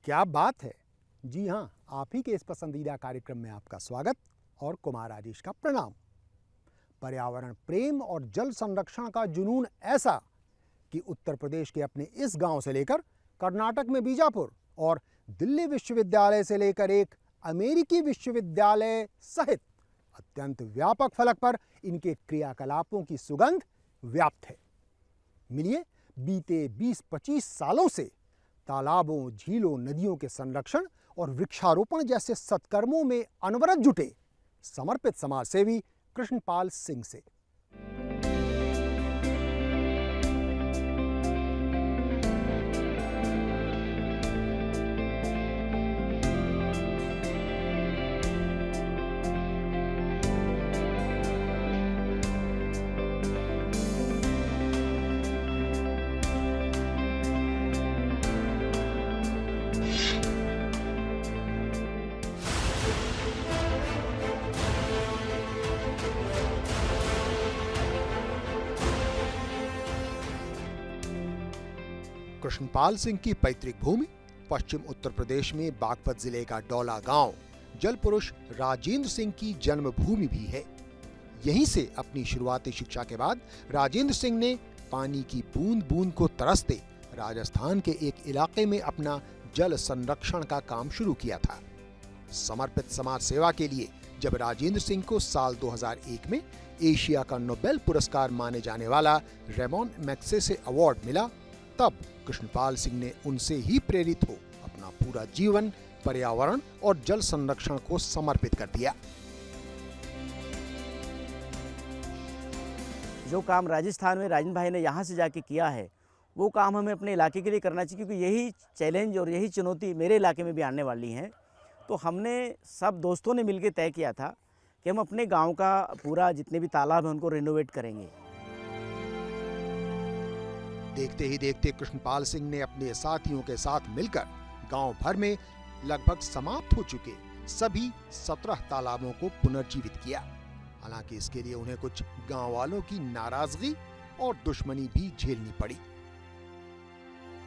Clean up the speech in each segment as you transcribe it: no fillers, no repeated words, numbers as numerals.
क्या बात है। जी हाँ, आप ही के इस पसंदीदा कार्यक्रम में आपका स्वागत और कुमार राजेश का प्रणाम। पर्यावरण प्रेम और जल संरक्षण का जुनून ऐसा कि उत्तर प्रदेश के अपने इस गांव से लेकर कर्नाटक में बीजापुर और दिल्ली विश्वविद्यालय से लेकर एक अमेरिकी विश्वविद्यालय सहित अत्यंत व्यापक फलक पर इनके क्रियाकलापों की सुगंध व्याप्त है। मिलिए बीते 20-25 सालों से तालाबों, झीलों, नदियों के संरक्षण और वृक्षारोपण जैसे सत्कर्मों में अनवरत जुटे समर्पित समाजसेवी कृष्णपाल सिंह से। कृष्णपाल सिंह की पैतृक भूमि पश्चिम उत्तर प्रदेश में बागपत जिले का डौला गांव जल पुरुष राजेंद्र सिंह की जन्मभूमि भी है। यहीं से अपनी शुरुआती शिक्षा के बाद राजेंद्र सिंह ने पानी की बूंद बूंद को तरसते राजस्थान के एक इलाके में अपना जल संरक्षण का काम शुरू किया था। समर्पित समाज सेवा के लिए जब राजेंद्र सिंह को साल 2001 में एशिया का नोबेल पुरस्कार माने जाने वाला रेमोन मैग्सेसे अवार्ड मिला, तब कृष्णपाल सिंह ने उनसे ही प्रेरित हो अपना पूरा जीवन पर्यावरण और जल संरक्षण को समर्पित कर दिया। जो काम राजस्थान में राजन भाई ने यहाँ से जाके किया है, वो काम हमें अपने इलाके के लिए करना चाहिए, क्योंकि यही चैलेंज और यही चुनौती मेरे इलाके में भी आने वाली है। तो हमने सब दोस्तों ने मिलकर तय किया था कि हम अपने गांव का पूरा जितने भी तालाब हैं उनको रेनोवेट करेंगे। देखते ही देखते कृष्णपाल सिंह ने अपने साथियों के साथ मिलकर गांव भर में लगभग समाप्त हो चुके सभी 17 तालाबों को पुनर्जीवित किया। हालांकि इसके लिए उन्हें कुछ गांव वालों की नाराजगी और दुश्मनी भी झेलनी पड़ी।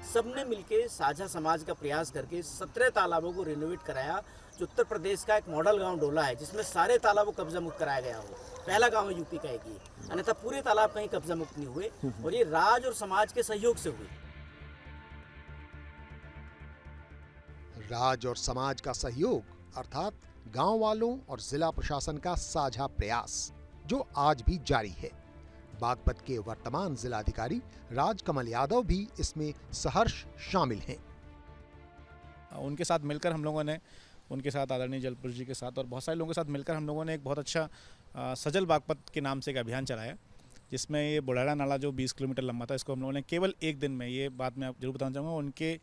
सबने मिलके साझा समाज का प्रयास करके 17 तालाबों को रिनोवेट कराया, जो उत्तर प्रदेश का एक मॉडल गांव डोला है, जिसमें सारे तालाबों को कब्जा मुक्त कराया गया हो। पहला गांव है यूपी का एक ये, अन्यथा पूरे तालाब कहीं कब्जा मुक्त नहीं हुए, और ये राज और समाज के सहयोग से हुए। राज और समाज का सहयोग अर्थात गांव वालों और जिला प्रशासन का साझा प्रयास, जो आज भी जारी है। बागपत के वर्तमान जिलाधिकारी राजकमल यादव भी इसमें सहर्ष शामिल हैं। उनके साथ मिलकर हम लोगों ने, उनके साथ आदरणीय जलपुरुष जी के साथ और बहुत सारे लोगों के साथ मिलकर हम लोगों ने एक बहुत अच्छा सजल बागपत के नाम से एक अभियान चलाया, जिसमें ये बुढ़ाड़ा नाला जो 20 किलोमीटर लंबा था, इसको हम लोगों ने केवल एक दिन में, ये बात मैं जरूर बताना चाहूँगा, उनके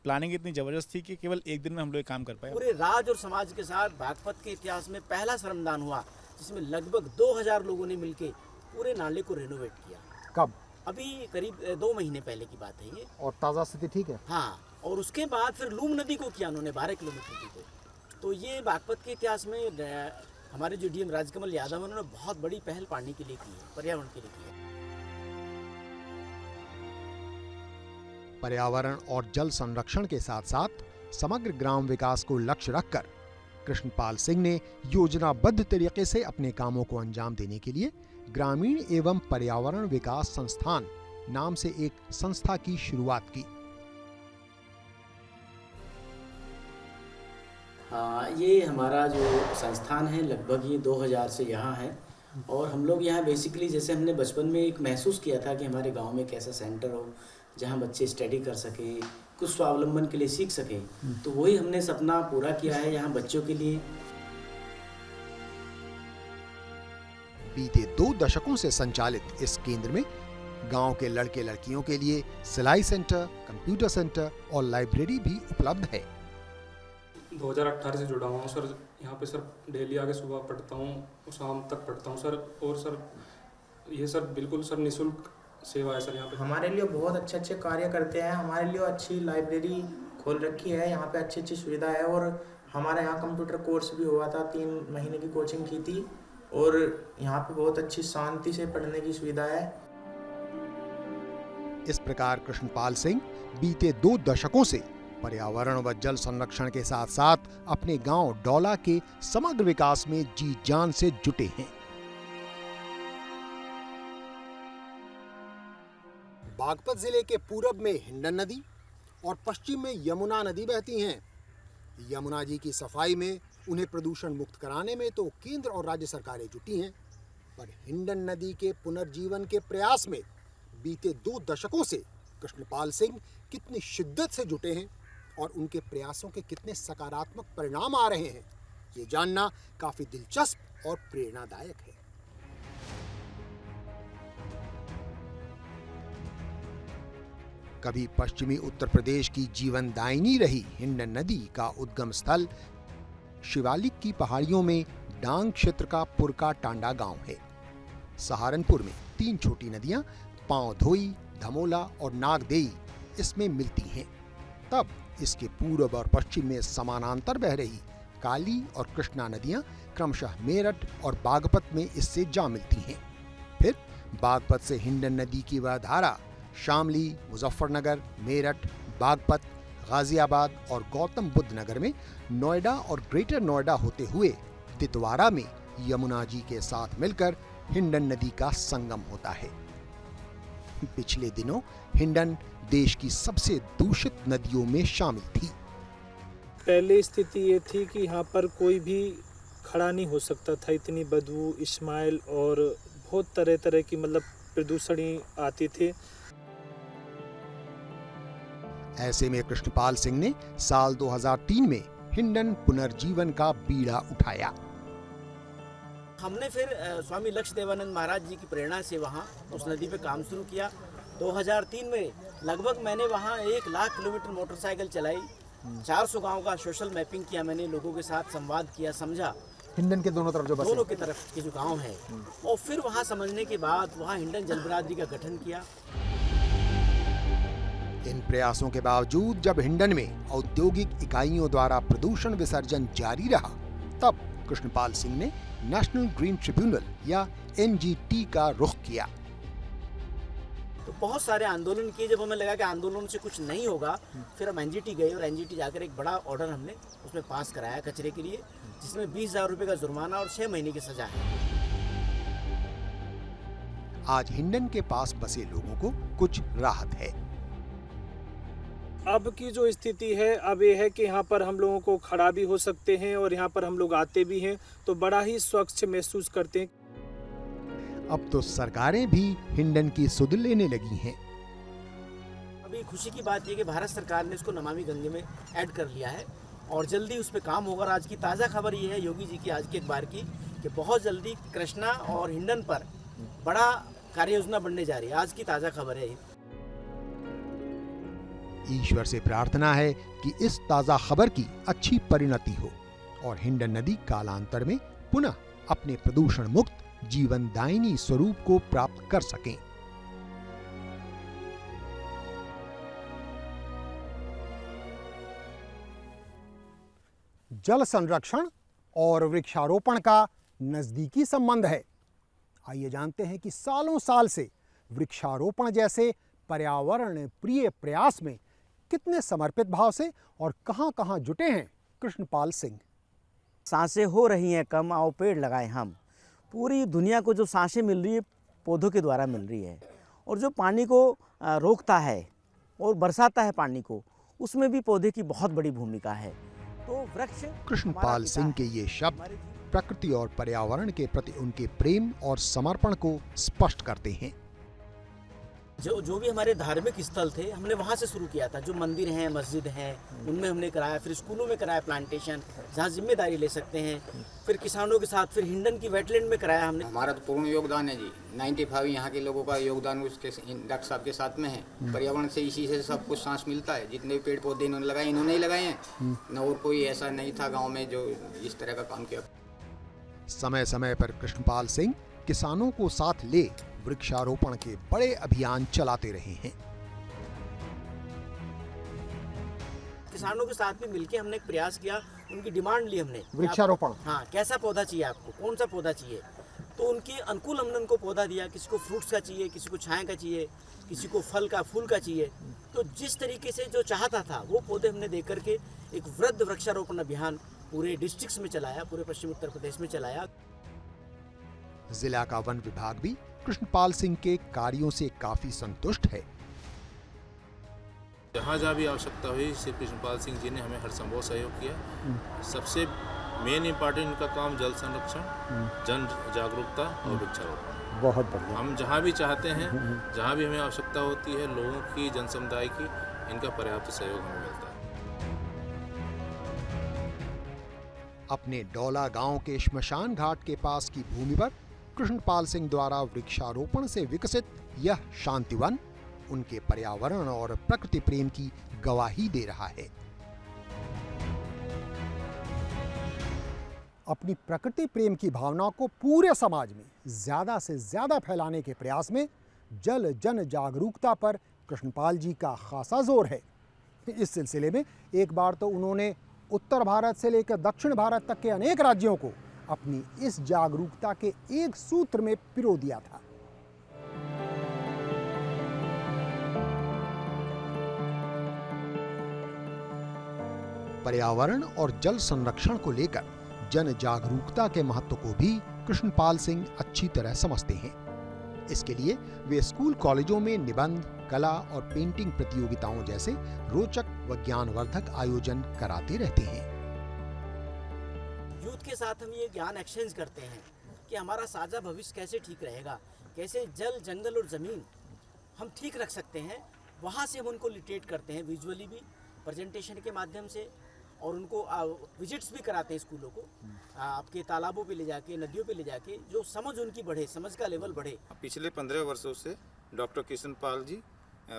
प्लानिंग इतनी ज़बरदस्त थी कि केवल एक दिन में हम लोग काम कर पाए। पूरे राज और समाज के साथ बागपत के इतिहास में पहला श्रमदान हुआ, जिसमें लगभग 2000 लोगों ने मिलकर पूरे नाले को रेनोवेट किया। कब? अभी करीब 2 महीने पहले की बात है ये। और ताज़ा स्थिति ठीक है? हाँ, और उसके बाद फिर लूम नदी को किया उन्होंने 12 किलोमीटर की को। तो ये बागपत के इतिहास में हमारे जो डीएम राजकमल यादव उन्होंने बहुत बड़ी पहल पानी के लिए की है, पर्यावरण के लिए की है। पर्यावरण और जल संरक्षण के साथ साथ समग्र ग्राम विकास को लक्ष्य रखकर कृष्णपाल सिंह ने योजनाबद्ध तरीके से अपने कामों को अंजाम देने के लिए ग्रामीण एवं पर्यावरण विकास संस्थान नाम से एक संस्था की शुरुआत की। ये हमारा जो संस्थान है लगभग ये 2000 से यहाँ है, और हम लोग यहाँ बेसिकली जैसे हमने बचपन में एक महसूस किया था कि हमारे गांव में एक ऐसा सेंटर हो जहाँ बच्चे स्टडी कर सकें, कुछ स्वावलंबन के लिए सीख सकें, तो वही हमने सपना पूरा किया है यहाँ बच्चों के लिए। बीते 2 दशकों से संचालित इस केंद्र में गांव के लड़के लड़कियों के लिए सिलाई सेंटर, कंप्यूटर सेंटर और लाइब्रेरी भी उपलब्ध है। 2018 से जुड़ा हुआ हूँ सर। यहाँ पे सर डेली आके सुबह पढ़ता हूँ और शाम तक पढ़ता हूँ सर। और सर ये सर बिल्कुल सर निःशुल्क सेवा है सर यहाँ पे। हमारे लिए बहुत अच्छे कार्य करते हैं। हमारे लिए अच्छी लाइब्रेरी खोल रखी है, यहाँ पे अच्छी सुविधा है, और हमारे यहाँ कंप्यूटर कोर्स भी हुआ था, 3 महीने की कोचिंग की थी, और यहाँ पे बहुत अच्छी शांति से पढ़ने की सुविधा है। इस प्रकार कृष्णपाल सिंह बीते 2 दशकों से पर्यावरण व जल संरक्षण के साथ साथ अपने गांव डोला के समग्र विकास में जी जान से जुटे हैं। बागपत जिले के पूरब में हिंडन नदी और पश्चिम में यमुना नदी बहती हैं। यमुना जी की सफाई में, उन्हें प्रदूषण मुक्त कराने में तो केंद्र और राज्य सरकारें जुटी हैं, पर हिंडन नदी के पुनर्जीवन के प्रयास में बीते 2 दशकों से कृष्णपाल सिंह कितनी शिद्दत से जुटे हैं और उनके प्रयासों के कितने सकारात्मक परिणाम आ रहे हैं, ये जानना काफी दिलचस्प और प्रेरणादायक है। कभी पश्चिमी उत्तर प्रदेश की जीवनदायिनी रही हिंडन नदी का उद्गम स्थल शिवालिक की पहाड़ियों में डांग क्षेत्र का पुरका टांडा गांव है। सहारनपुर में 3 छोटी नदियां पांवधोई, धमोला और नागदेई इसमें मिलती हैं। तब इसके पूर्व और पश्चिम में समानांतर बह रही काली और कृष्णा नदियां क्रमशः मेरठ और बागपत में इससे जा मिलती हैं। फिर बागपत से हिंडन नदी की वह धारा शामली, मुजफ्फरनगर, मेरठ, बागपत, गाजियाबाद और गौतम बुद्ध नगर में नोएडा और ग्रेटर नोएडा होते हुए तितवारा में यमुना जी के साथ मिलकर हिंडन नदी का संगम होता है। पिछले दिनों हिंडन देश की सबसे दूषित नदियों में शामिल थी। पहले स्थिति ये थी कि यहाँ पर कोई भी खड़ा नहीं हो सकता था, इतनी बदबू, इस्माइल और बहुत तरह तरह की प्रदूषण ही आती थी। ऐसे में कृष्णपाल सिंह ने साल 2003 में हिंडन पुनर्जीवन का बीड़ा उठाया। हमने फिर स्वामी लक्ष्मदेवानंद महाराज जी की प्रेरणा से वहाँ उस नदी पे काम शुरू किया। 2003 में लगभग मैंने वहाँ 1 लाख किलोमीटर मोटरसाइकिल चलाई, 400 गांव का सोशल मैपिंग किया, मैंने लोगों के साथ संवाद किया, समझा हिंडन के दोनों तरफ जो बसे, दोनों की तरफ के जो गांव है, और फिर वहाँ समझने के बाद वहाँ हिंडन जल बिरादरी का गठन किया। इन प्रयासों के बावजूद जब हिंडन में औद्योगिक इकाइयों द्वारा प्रदूषण विसर्जन जारी रहा, तब कृष्णपाल सिंह ने नेशनल ग्रीन ट्रिब्यूनल या NGT का रुख किया। तो बहुत सारे आंदोलन किए। जब हमें लगा कि आंदोलन से कुछ नहीं होगा, फिर हम NGT गए और NGT जाकर एक बड़ा ऑर्डर हमने उसमें पास कराया कचरे के लिए, जिसमें 20,000 रुपये का जुर्माना और 6 महीने की सजा है। आज हिंडन के पास बसे लोगों को कुछ राहत है। अब की जो स्थिति है, अब ये है कि यहाँ पर हम लोगों को खड़ा भी हो सकते हैं और यहाँ पर हम लोग आते भी हैं तो बड़ा ही स्वच्छ महसूस करते हैं। अब तो सरकारें भी हिंडन की सुध लेने लगी हैं। अभी खुशी की बात यह कि भारत सरकार ने इसको नमामि गंगे में ऐड कर लिया है और जल्दी उस पर काम होगा। आज की ताज़ा खबर ये है योगी जी की आज की अखबार की कि बहुत जल्दी कृष्णा और हिंडन पर बड़ा कार्य योजना बनने जा रही है। आज की ताज़ा खबर है। ईश्वर से प्रार्थना है कि इस ताजा खबर की अच्छी परिणति हो और हिंडन नदी कालांतर में पुनः अपने प्रदूषण मुक्त जीवनदायिनी स्वरूप को प्राप्त कर सकें। जल संरक्षण और वृक्षारोपण का नजदीकी संबंध है। आइए जानते हैं कि सालों साल से वृक्षारोपण जैसे पर्यावरण प्रिय प्रयास में कितने समर्पित भाव से और कहां-कहां जुटे हैं कृष्णपाल सिंह। सांसें हो रही हैं कम, आओ पेड़ लगाएं हम। पूरी दुनिया को जो सांसें मिल रही है पौधों के द्वारा मिल रही है, और जो पानी को रोकता है और बरसाता है पानी को, उसमें भी पौधे की बहुत बड़ी भूमिका है। तो वृक्ष कृष्णपाल सिंह के ये शब्द प्रकृति और पर्यावरण के प्रति उनके प्रेम और समर्पण को स्पष्ट करते हैं। जो भी हमारे धार्मिक स्थल थे, हमने वहाँ से शुरू किया था। जो मंदिर हैं, मस्जिद हैं, उनमें हमने कराया, फिर स्कूलों में कराया प्लांटेशन, जहाँ जिम्मेदारी ले सकते हैं, फिर किसानों के साथ, फिर हिंडन की वेटलैंड में कराया हमने। हमारा तो पूर्ण योगदान है जी। 95 यहाँ के लोगों का योगदान उसके डॉक्टर साहब के साथ में है। पर्यावरण से इसी से सब कुछ सांस मिलता है। जितने भी पेड़ पौधे इन्होंने लगाए, इन्होंने ही लगाए हैं, न और कोई ऐसा नहीं था गाँव में जो इस तरह का काम किया। समय समय पर कृष्णपाल सिंह किसानों को साथ ले वृक्षारोपण के बड़े अभियान चलाते रहे हैं। किसानों के साथ भी मिलके हमने एक प्रयास किया, उनकी डिमांड ली हमने वृक्षारोपण, हाँ, कैसा पौधा चाहिए आपको, कौन सा पौधा चाहिए, तो उनके अनुकूल हमने उनको पौधा दिया। किसी को फ्रूट्स का चाहिए, किसी को छाया का चाहिए, किसी को फल का फूल का चाहिए। तो जिस तरीके से जो चाहता था वो पौधे हमने दे करके एक वृद्ध वृक्षारोपण अभियान पूरे डिस्ट्रिक्ट्स में चलाया, पूरे पश्चिमी उत्तर प्रदेश में चलाया। जिला का वन विभाग भी कृष्णपाल सिंह के कार्यों से काफी संतुष्ट है। जहाँ जहाँ भी आवश्यकता हुई श्री कृष्णपाल सिंह जी ने हमें हर संभव सहयोग किया। सबसे मेन इम्पॉर्टेंट इनका काम जल संरक्षण, जन जागरूकता और वृक्षारोपण। बहुत बढ़िया। हम जहाँ भी चाहते हैं, जहाँ भी हमें आवश्यकता होती है लोगों की, जन समुदाय की, इनका पर्याप्त सहयोग हमें मिलता है। अपने डोला गांव के श्मशान घाट के पास की भूमि पर कृष्णपाल सिंह द्वारा वृक्षारोपण से विकसित यह शांतिवन उनके पर्यावरण और प्रकृति प्रेम की गवाही दे रहा है। अपनी प्रकृति प्रेम की भावना को पूरे समाज में ज्यादा से ज्यादा फैलाने के प्रयास में जल जन जागरूकता पर कृष्णपाल जी का खासा जोर है। इस सिलसिले में एक बार तो उन्होंने उत्तर भारत से लेकर दक्षिण भारत तक के अनेक राज्यों को अपनी इस जागरूकता के एक सूत्र में पिरो दिया था। पर्यावरण और जल संरक्षण को लेकर जन जागरूकता के महत्व को भी कृष्णपाल सिंह अच्छी तरह समझते हैं। इसके लिए वे स्कूल कॉलेजों में निबंध, कला और पेंटिंग प्रतियोगिताओं जैसे रोचक व ज्ञानवर्धक आयोजन कराते रहते हैं। यूथ के साथ हम ये ज्ञान एक्सचेंज करते हैं कि हमारा साझा भविष्य कैसे ठीक रहेगा, कैसे जल, जंगल और ज़मीन हम ठीक रख सकते हैं। वहाँ से हम उनको लिटरेट करते हैं, विजुअली भी, प्रेजेंटेशन के माध्यम से, और उनको विजिट्स भी कराते हैं स्कूलों को, आपके तालाबों पे ले जाके, नदियों पे ले जाके, जो समझ उनकी बढ़े, समझ का लेवल बढ़े। पिछले 15 वर्षों से डॉक्टर कृष्णपाल जी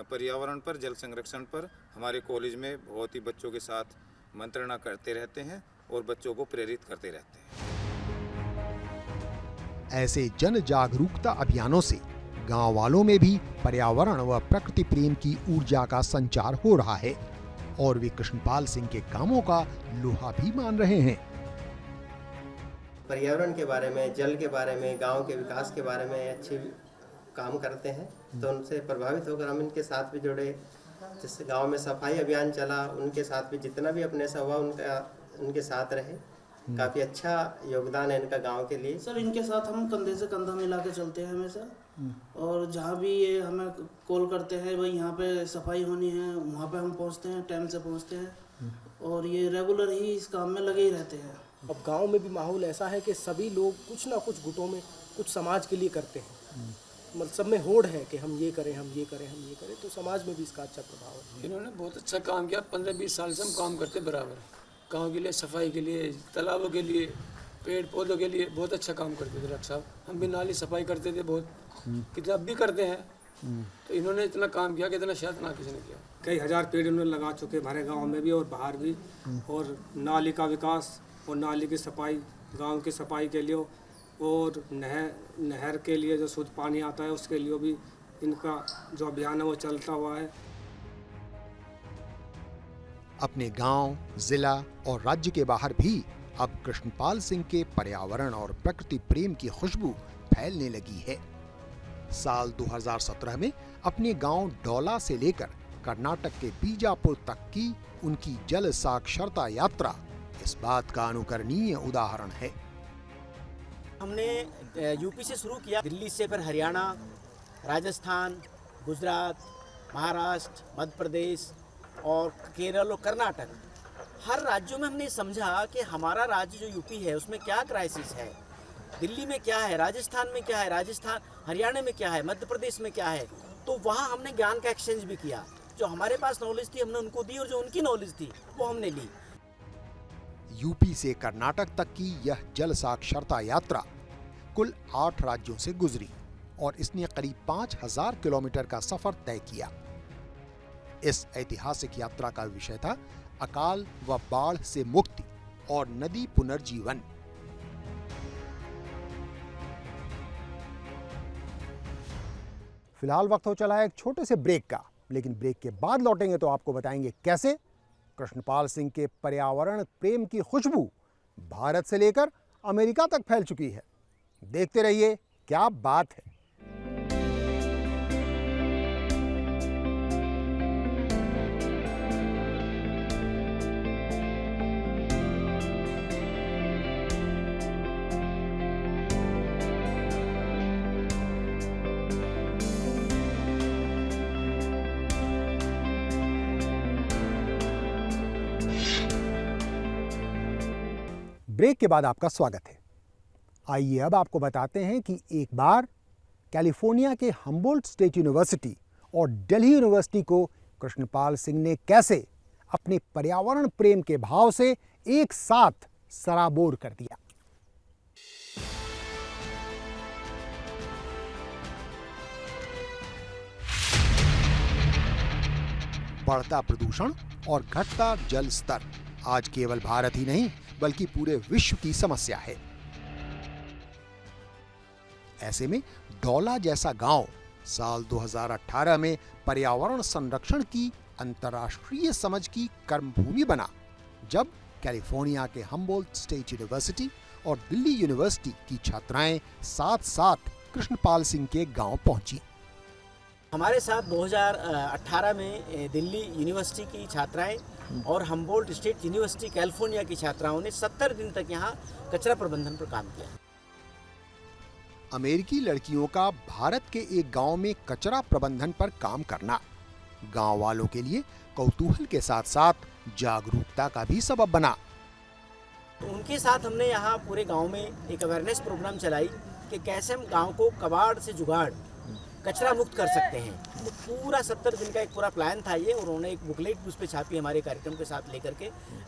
पर्यावरण पर, जल संरक्षण पर हमारे कॉलेज में बहुत ही बच्चों के साथ मंत्रणा करते रहते हैं और बच्चों को प्रेरित करते रहते हैं। ऐसे जन जागरूकता अभियानों से गांव वालों में भी पर्यावरण व प्रकृति प्रेम की ऊर्जा का संचार हो रहा है और वे कृष्णपाल सिंह के कामों का लोहा भी मान रहे हैं। पर्यावरण के बारे में, जल के बारे में, गांव के विकास के बारे में अच्छे काम करते हैं, तो उनसे प्रभावित होकर हम इनके साथ भी जुड़े। जैसे गांव में सफाई अभियान चला, उनके साथ भी जितना भी अपने से हुआ उनके साथ रहे। काफ़ी अच्छा योगदान है इनका गांव के लिए। सर, इनके साथ हम कंधे से कंधा मिला के चलते हैं हमेशा, और जहाँ भी ये हमें कॉल करते हैं भाई यहाँ पे सफाई होनी है, वहाँ पे हम पहुँचते हैं, टाइम से पहुँचते हैं, और ये रेगुलर ही इस काम में लगे ही रहते हैं। अब गांव में भी माहौल ऐसा है कि सभी लोग कुछ ना कुछ गुटों में कुछ समाज के लिए करते हैं। मतलब सब में होड़ है कि हम ये करें, हम ये करें, हम ये करें, तो समाज में भी इसका अच्छा प्रभाव है। इन्होंने बहुत अच्छा काम किया। 15-20 साल से हम काम करते बराबर, गांव के लिए, सफाई के लिए, तालाबों के लिए, पेड़ पौधों के लिए बहुत अच्छा काम करते थे डॉक्टर साहब। हम भी नाली सफाई करते थे बहुत, कितना अब भी करते हैं। तो इन्होंने इतना काम किया कि इतना शायद ना किसी ने किया। कई हजार पेड़ इन्होंने लगा चुके, हमारे गांव में भी और बाहर भी। और नाली का विकास और नाली की सफाई, गांव की सफाई के लिए, और नहर के लिए जो शुद्ध पानी आता है उसके लिए भी इनका जो अभियान है वो चलता हुआ है। अपने गांव, जिला और राज्य के बाहर भी अब कृष्णपाल सिंह के पर्यावरण और प्रकृति प्रेम की खुशबू फैलने लगी है। साल 2017 में अपने गांव डोला से लेकर कर्नाटक के बीजापुर तक की उनकी जल साक्षरता यात्रा इस बात का अनुकरणीय उदाहरण है। हमने यूपी से शुरू किया, दिल्ली से फिर हरियाणा, राजस्थान, गुजरात, महाराष्ट्र, मध्य प्रदेश और केरल और कर्नाटक। हर राज्यों में हमने समझा कि हमारा राज्य जो यूपी है उसमें क्या क्राइसिस है, दिल्ली में क्या है, राजस्थान में क्या है, हरियाणा में क्या है, मध्य प्रदेश में क्या है। तो वहाँ हमने ज्ञान का एक्सचेंज भी किया। जो हमारे पास नॉलेज थी हमने उनको दी, और जो उनकी नॉलेज थी वो हमने ली। यूपी से कर्नाटक तक की यह जल साक्षरता यात्रा कुल 8 राज्यों से गुजरी और इसने करीब 5000 किलोमीटर का सफर तय किया। इस ऐतिहासिक यात्रा का विषय था अकाल व बाढ़ से मुक्ति और नदी पुनर्जीवन। फिलहाल वक्त हो चला है एक छोटे से ब्रेक का, लेकिन ब्रेक के बाद लौटेंगे तो आपको बताएंगे कैसे कृष्णपाल सिंह के पर्यावरण प्रेम की खुशबू भारत से लेकर अमेरिका तक फैल चुकी है। देखते रहिए, क्या बात है। ब्रेक के बाद आपका स्वागत है। आइए अब आपको बताते हैं कि एक बार कैलिफोर्निया के हम्बोल्ट स्टेट यूनिवर्सिटी और दिल्ली यूनिवर्सिटी को कृष्णपाल सिंह ने कैसे अपने पर्यावरण प्रेम के भाव से एक साथ सराबोर कर दिया। बढ़ता प्रदूषण और घटता जल स्तर आज केवल भारत ही नहीं बल्कि पूरे विश्व की समस्या है। ऐसे में डोला जैसा गांव साल 2018 में पर्यावरण संरक्षण की अंतर्राष्ट्रीय समझ की कर्मभूमि बना, जब कैलिफोर्निया के हम्बोल्ट स्टेट यूनिवर्सिटी और दिल्ली यूनिवर्सिटी की छात्राएं साथ साथ कृष्णपाल सिंह के गांव पहुंची। हमारे साथ 2018 में दिल्ली यूनिवर्सिटी की छात्राएं और हम्बोल्ट स्टेट यूनिवर्सिटी कैलिफोर्निया की छात्राओं ने 70 दिन तक यहाँ कचरा प्रबंधन पर काम किया। अमेरिकी लड़कियों का भारत के एक गांव में कचरा प्रबंधन पर काम करना गांव वालों के लिए कौतूहल के साथ साथ जागरूकता का भी सबब बना। तो उनके साथ हमने यहाँ पूरे गांव में एक अवेयरनेस प्रोग्राम चलाई कि कैसे हम गांव को कबाड़ से जुगाड़ कचरा मुक्त कर सकते हैं। तो पूरा 70 दिन का एक पूरा प्लान था ये, और उन्होंने एक बुकलेट भी उस पर छापी हमारे कार्यक्रम के साथ लेकर के।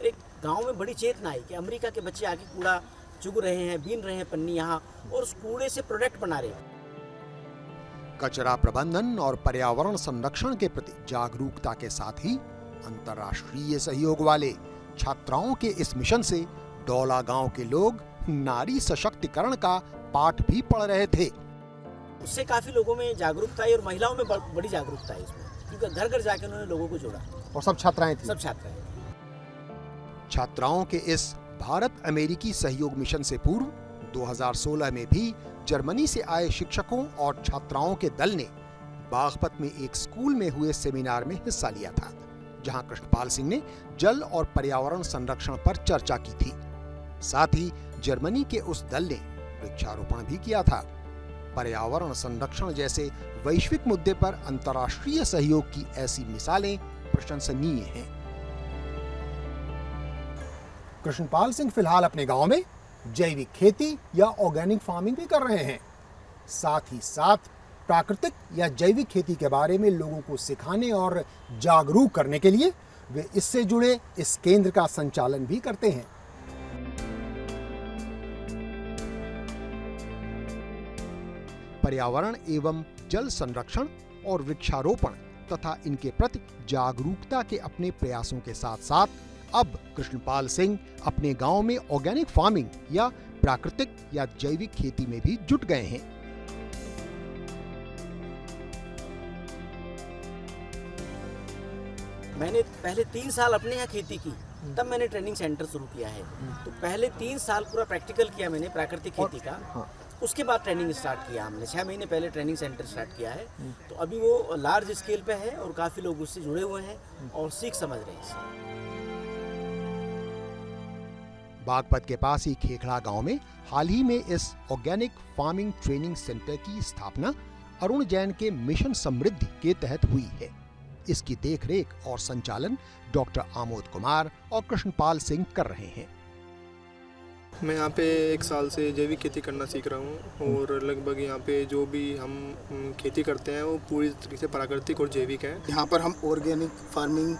एक गांव में बड़ी चेतना आई कि अमेरिका के बच्चे आके कूड़ा चुग रहे हैं, बीन रहे हैं पन्नी यहाँ, और उस कूड़े से प्रोडक्ट बना रहे हैं। कचरा प्रबंधन और पर्यावरण संरक्षण के प्रति जागरूकता के साथ ही अंतर्राष्ट्रीय सहयोग वाले छात्राओं के इस मिशन से डोला गांव के लोग नारी सशक्तिकरण का पाठ भी पढ़ रहे थे। उससे काफी लोगों में जागरूकता आई और महिलाओं में बड़ी जागरूकता है इसमें, क्योंकि घर घर जाके उन्होंने लोगों को जोड़ा। और सब छात्राएं थी। सब छात्राएं। छात्राओं के इस भारत अमेरिकी सहयोग मिशन से पूर्व 2016 में भी जर्मनी से आए शिक्षकों और छात्राओं के दल ने बागपत में एक स्कूल में हुए सेमिनार में हिस्सा लिया था, जहां कृष्णपाल सिंह ने जल और पर्यावरण संरक्षण पर चर्चा की थी। साथ ही जर्मनी के उस दल ने वृक्षारोपण भी किया था। पर्यावरण संरक्षण जैसे वैश्विक मुद्दे पर अंतर्राष्ट्रीय सहयोग की ऐसी मिसालें प्रशंसनीय हैं। कृष्णपाल सिंह फिलहाल अपने गांव में जैविक खेती या ऑर्गेनिक फार्मिंग भी कर रहे हैं। साथ ही साथ प्राकृतिक या जैविक खेती के बारे में लोगों को सिखाने और जागरूक करने के लिए वे इससे जुड़े इस केंद्र का संचालन भी करते हैं। पर्यावरण एवं जल संरक्षण और वृक्षारोपण तथा इनके प्रति जागरूकता के अपने प्रयासों के साथ साथ अब कृष्णपाल सिंह अपने गांव में ऑर्गेनिक फार्मिंग या प्राकृतिक या जैविक खेती में भी जुट गए हैं। मैंने पहले 3 साल अपने यहाँ खेती की, तब मैंने ट्रेनिंग सेंटर शुरू किया है। तो पहले 3 साल पूरा प्रैक्टिकल किया मैंने प्राकृतिक खेती का। उसके बाद ट्रेनिंग स्टार्ट किया हमने, 6 महीने पहले ट्रेनिंग सेंटर स्टार्ट किया है। तो अभी वो लार्ज स्केल पे है और काफ़ी लोग उससे जुड़े हुए हैं और सीख समझ रहे हैं। बागपत के पास ही खेखड़ा गांव में हाल ही में इस ऑर्गेनिक फार्मिंग ट्रेनिंग सेंटर की स्थापना अरुण जैन के मिशन समृद्धि के तहत हुई है। इसकी देखरेख और संचालन डॉक्टर आमोद कुमार और कृष्णपाल सिंह कर रहे हैं। मैं यहाँ पे 1 साल से जैविक खेती करना सीख रहा हूँ और लगभग यहाँ पे जो भी हम खेती करते हैं वो पूरी तरीके से प्राकृतिक और जैविक है। यहाँ पर हम ऑर्गेनिक फार्मिंग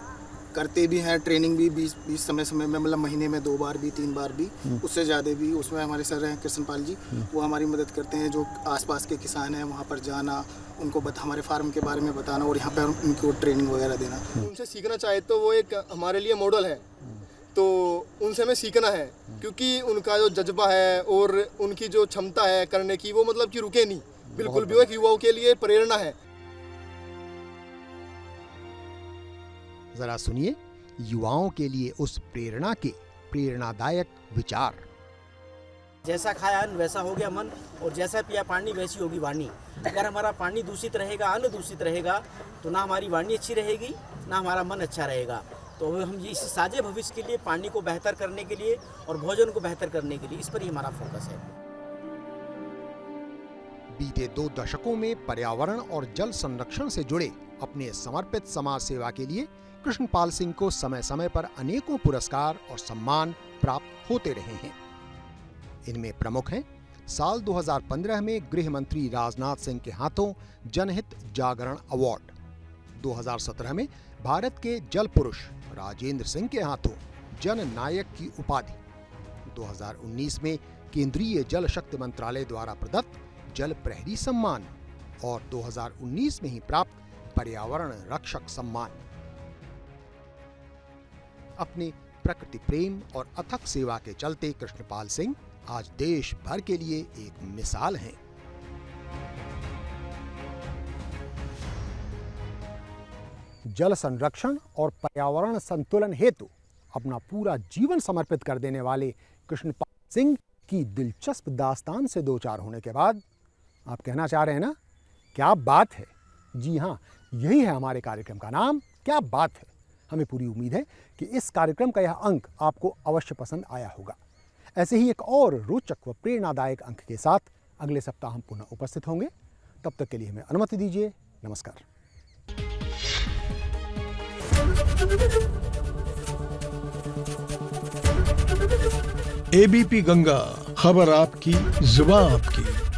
करते भी हैं, ट्रेनिंग भी 20 समय में, मतलब महीने में 2 बार भी 3 बार भी, उससे ज़्यादा भी। उसमें हमारे सर हैं कृष्णपाल जी, वो हमारी मदद करते हैं। जो आसपास के किसान हैं वहाँ पर जाना, उनको हमारे फार्म के बारे में बताना और यहाँ पर उनको ट्रेनिंग वगैरह देना। उनसे सीखना चाहे तो वो एक हमारे लिए मॉडल है, तो उनसे हमें सीखना है, क्योंकि उनका जो जज्बा है और उनकी जो क्षमता है करने की, वो मतलब कि रुके नहीं बिल्कुल भी। वो एक युवाओं के लिए प्रेरणा है। जरा सुनिए युवाओं के लिए उस प्रेरणा के प्रेरणादायक विचार। जैसा खाया अन्न वैसा हो गया मन, और जैसा पिया पानी वैसी होगी वाणी। अगर हमारा पानी दूषित रहेगा, अन्न दूषित रहेगा, तो ना हमारी वाणी अच्छी रहेगी, ना हमारा मन अच्छा रहेगा। तो हम ये इस साझे भविष्य के लिए, पानी को बेहतर करने के लिए और भोजन को बेहतर करने के लिए, इस पर ही हमारा फोकस है। बीते 2 दशकों में पर्यावरण और जल संरक्षण से जुड़े अपने समर्पित समाज सेवा के लिए कृष्णपाल सिंह को समय समय पर अनेकों पुरस्कार और सम्मान प्राप्त होते रहे हैं। इनमें प्रमुख हैं साल 2015 में गृह मंत्री राजनाथ सिंह के हाथों जनहित जागरण अवार्ड, 2017 में भारत के जल पुरुष राजेंद्र सिंह के हाथों जन नायक की उपाधि, 2019 में केंद्रीय जल शक्ति मंत्रालय द्वारा प्रदत्त जल प्रहरी सम्मान और 2019 में ही प्राप्त पर्यावरण रक्षक सम्मान। अपने प्रकृति प्रेम और अथक सेवा के चलते कृष्णपाल सिंह आज देश भर के लिए एक मिसाल हैं। जल संरक्षण और पर्यावरण संतुलन हेतु अपना पूरा जीवन समर्पित कर देने वाले कृष्णपाल सिंह की दिलचस्प दास्तान से दो चार होने के बाद आप कहना चाह रहे हैं ना, क्या बात है। जी हाँ, यही है हमारे कार्यक्रम का नाम, क्या बात है। हमें पूरी उम्मीद है कि इस कार्यक्रम का यह अंक आपको अवश्य पसंद आया होगा। ऐसे ही एक और रोचक व प्रेरणादायक अंक के साथ अगले सप्ताह हम पुनः उपस्थित होंगे। तब तक के लिए हमें अनुमति दीजिए। नमस्कार। एबीपी गंगा, खबर आपकी, जुबान आपकी।